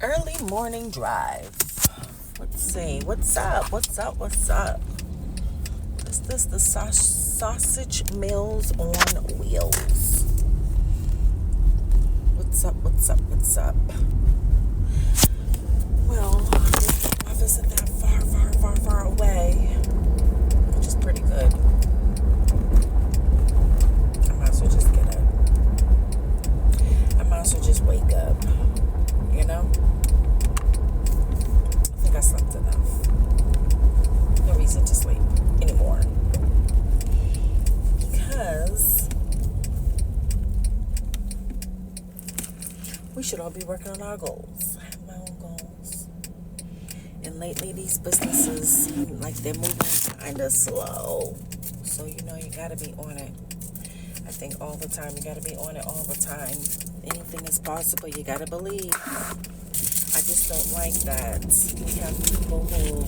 Early morning drive. Let's see. What's up? What's up? What's up? Is this the sausage mills on wheels? What's up? What's up? What's up? Well, the office isn't that far away, which is pretty good. I might as well just get up. I might as well just wake up. You know? I think I slept enough. No reason to sleep anymore. Because we should all be working on our goals. I have my own goals. And lately these businesses seem like they're moving kind of slow. So, you gotta be on it. I think all the time. You gotta be on it all the time. Anything is possible. You gotta believe. I just don't like that we have people who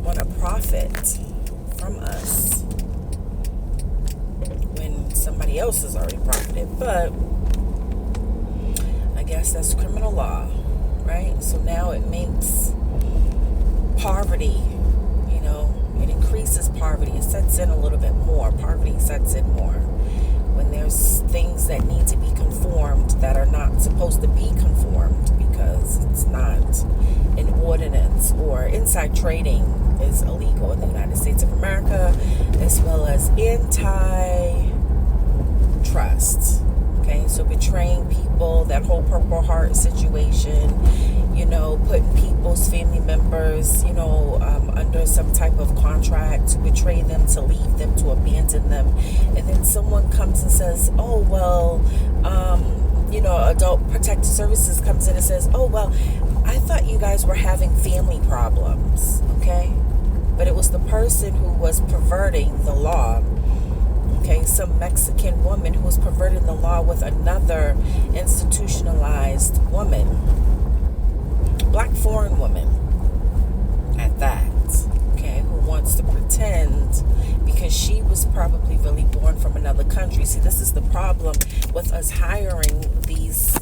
want to profit from us when somebody else has already profited. But I guess that's criminal law, right? So now it makes poverty, it increases poverty. It sets in a little bit more. Poverty sets in more when there's things that need to be conformed that are not supposed to be conformed because it's not an ordinance, or inside trading is illegal in the United States of America, as well as anti-trust. Okay, so betraying people, that whole Purple Heart situation, putting people's family members, under some type of contract to betray them, to leave them, to abandon them. And then someone comes and says, oh, well, Adult Protective Services comes in and says, oh, well, I thought you guys were having family problems, okay? But it was the person who was perverting the law. Okay, some Mexican woman who was perverting the law with another institutionalized woman. Black foreign woman at that. Okay, who wants to pretend because she was probably really born from another country. See, this is the problem with us hiring these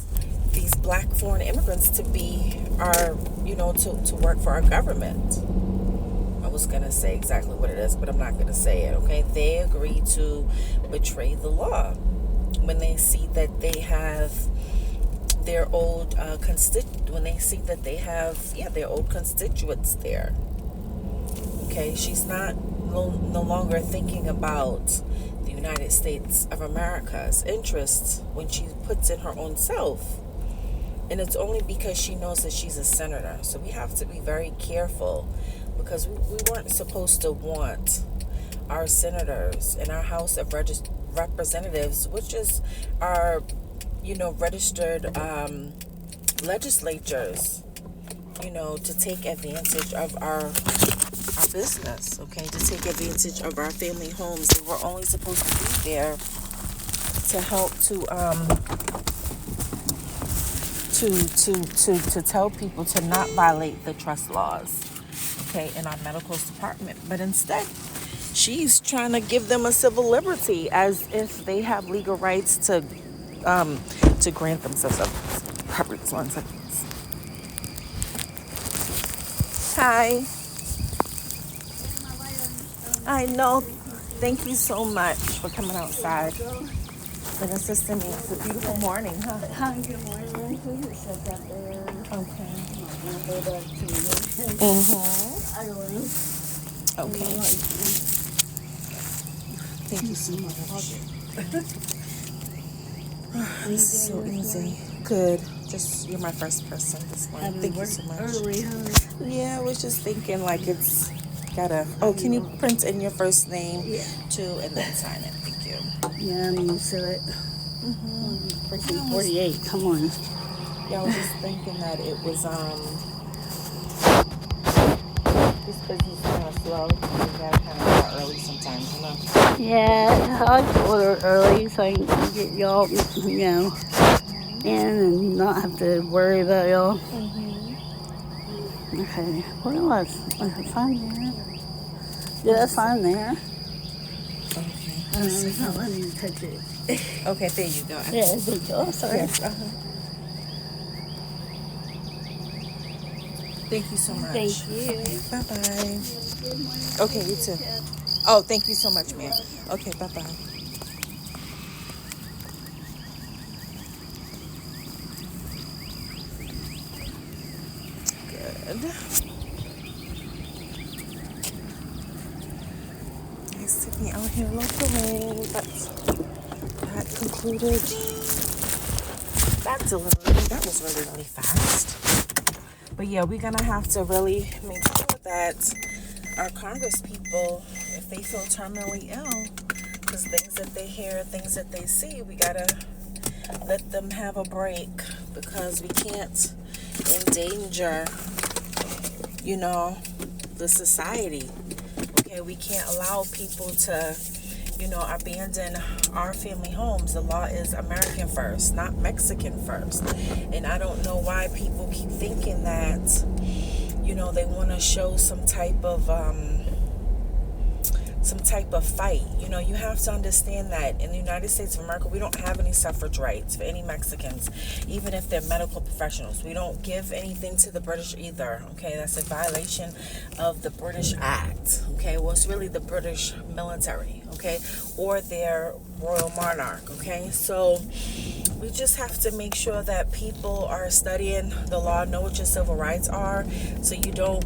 black foreign immigrants to be our, to work for our government. I was going to say exactly what it is, but I'm not going to say it, okay? They agree to betray the law when they see that they have their old when they see that they have, their old constituents there. Okay, she's no longer thinking about the United States of America's interests when she puts in her own self. And it's only because she knows that she's a senator. So we have to be very careful, because we weren't supposed to want our senators in our House of Representatives, which is our, registered legislatures, to take advantage of our business, okay, to take advantage of our family homes. They were only supposed to be there to help to tell people to not violate the trust laws, okay, in our medical department. But instead, she's trying to give them a civil liberty as if they have legal rights to grant themselves properties. 1 second. Hi. I know. Thank you so much for coming outside and assisting me. It's a beautiful morning, huh? Hi, good morning. We set that there. Okay. I'm going to go back to the ocean. Mm-hmm. I don't know. Okay. Thank you so much. It's so easy. Good. Just, you're my first person this morning. Thank you so much. Early, huh? Yeah, I was just thinking it's gotta. Oh, can you print in your first name too, and then sign it? Thank you. Yeah, I'm used to it. Freaking 48. Come on. Yeah, I was just thinking that it was this business is kind of slow. You gotta kind of start early sometimes, Yeah, I like to order early so I can get y'all, in and not have to worry about y'all. Okay, what else? Was it fine there? Yeah, that's fine there. Okay. It's not letting me touch it. Okay, there you go. Yeah, there you go. Oh, sorry. Yes, Thank you so much. Thank you. Bye-bye. Okay, you too. Oh, thank you so much, ma'am. Okay, bye-bye. Good. Nice to be out here locally, but that concluded that delivery. That was really, really fast. But yeah, we're gonna have to really make sure that our Congress people, if they feel terminally ill, because things that they hear, things that they see, we gotta let them have a break, because we can't endanger, the society. Okay, we can't allow people to, abandon our family homes. The law is American first, not Mexican first. And I don't know why people keep thinking that, they want to show some type of fight. You have to understand that in the United States of America, we don't have any suffrage rights for any Mexicans, even if they're medical professionals. We don't give anything to the British either. Okay, that's a violation of the British Act. Okay, well, it's really the British military, okay, or their royal monarch. Okay, so we just have to make sure that people are studying the law, know what your civil rights are, so you don't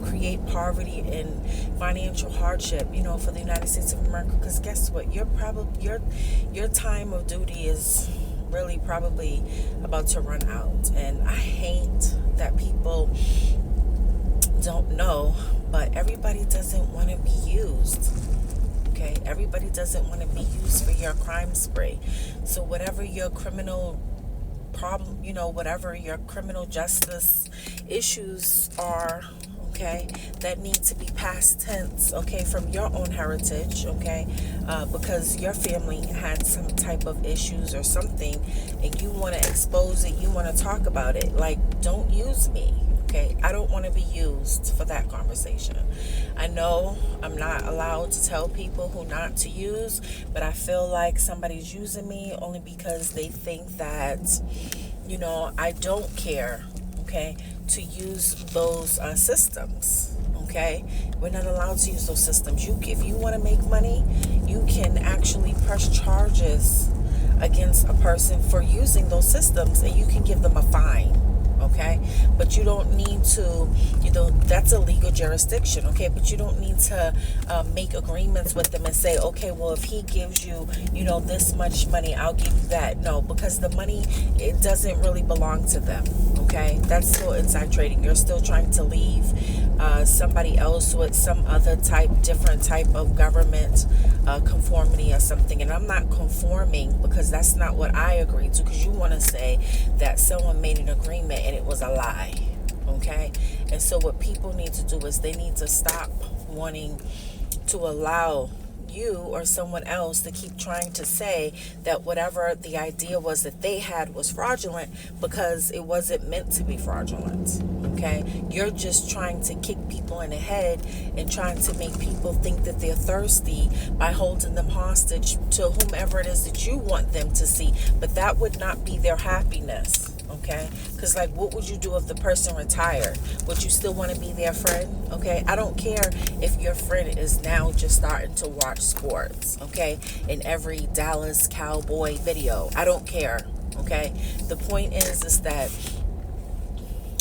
create poverty and financial hardship, for the United States of America. Because guess what? Your time of duty is really probably about to run out. And I hate that people don't know, but everybody doesn't want to be used. Okay? Everybody doesn't want to be used for your crime spree. So whatever your criminal problem, whatever your criminal justice issues are, okay, that need to be past tense, okay, from your own heritage, okay, because your family had some type of issues or something, and you want to expose it, you want to talk about it. Like, don't use me, okay? I don't want to be used for that conversation. I know I'm not allowed to tell people who not to use, but I feel like somebody's using me only because they think that, I don't care, okay, to use those systems. Okay, we're not allowed to use those systems. If you want to make money, you can actually press charges against a person for using those systems, and you can give them a fine. Okay, but you don't need to, that's a legal jurisdiction. Okay, but you don't need to make agreements with them and say, okay, well, if he gives you, this much money, I'll give you that. No, because the money, it doesn't really belong to them. Okay, that's still inside trading. You're still trying to leave somebody else with some other different type of government conformity or something. And I'm not conforming, because that's not what I agreed to, because you want to say that someone made an agreement and it was a lie. Okay, and so what people need to do is they need to stop wanting to allow you or someone else to keep trying to say that whatever the idea was that they had was fraudulent, because it wasn't meant to be fraudulent. Okay, you're just trying to kick people in the head and trying to make people think that they're thirsty by holding them hostage to whomever it is that you want them to see, but that would not be their happiness. Okay, because like, what would you do if the person retired? Would you still want to be their friend? Okay, I don't care if your friend is now just starting to watch sports, okay, in every Dallas Cowboy video. I don't care. Okay, the point is that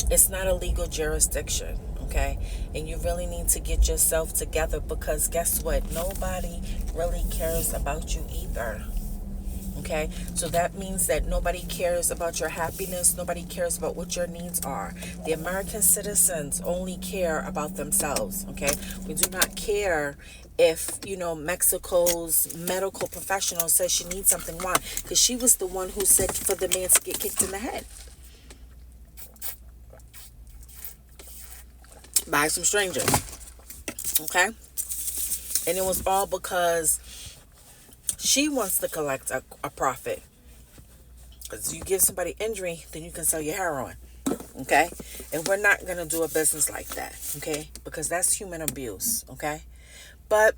it's not a legal jurisdiction. Okay, and you really need to get yourself together, because guess what? Nobody really cares about you either. Okay, so that means that nobody cares about your happiness. Nobody cares about what your needs are. The American citizens only care about themselves. Okay, we do not care if, Mexico's medical professional says she needs something. Why? Because she was the one who said for the man to get kicked in the head by some strangers. Okay, and it was all because she wants to collect a profit. Because you give somebody injury, then you can sell your heroin. Okay? And we're not going to do a business like that. Okay? Because that's human abuse. Okay? But,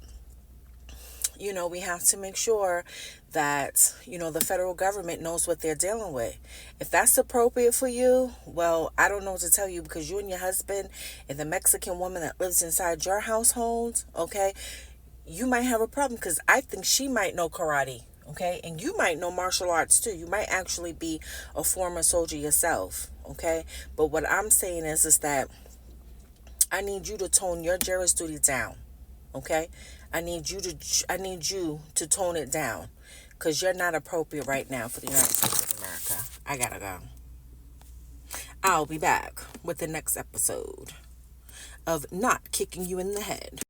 we have to make sure that, the federal government knows what they're dealing with. If that's appropriate for you, well, I don't know what to tell you, because you and your husband and the Mexican woman that lives inside your household, okay, you might have a problem, because I think she might know karate, okay, and you might know martial arts too. You might actually be a former soldier yourself, okay. But what I'm saying is that I need you to tone your juris duty down, okay. I need you to tone it down, because you're not appropriate right now for the United States of America. I gotta go. I'll be back with the next episode of Not Kicking You in the Head.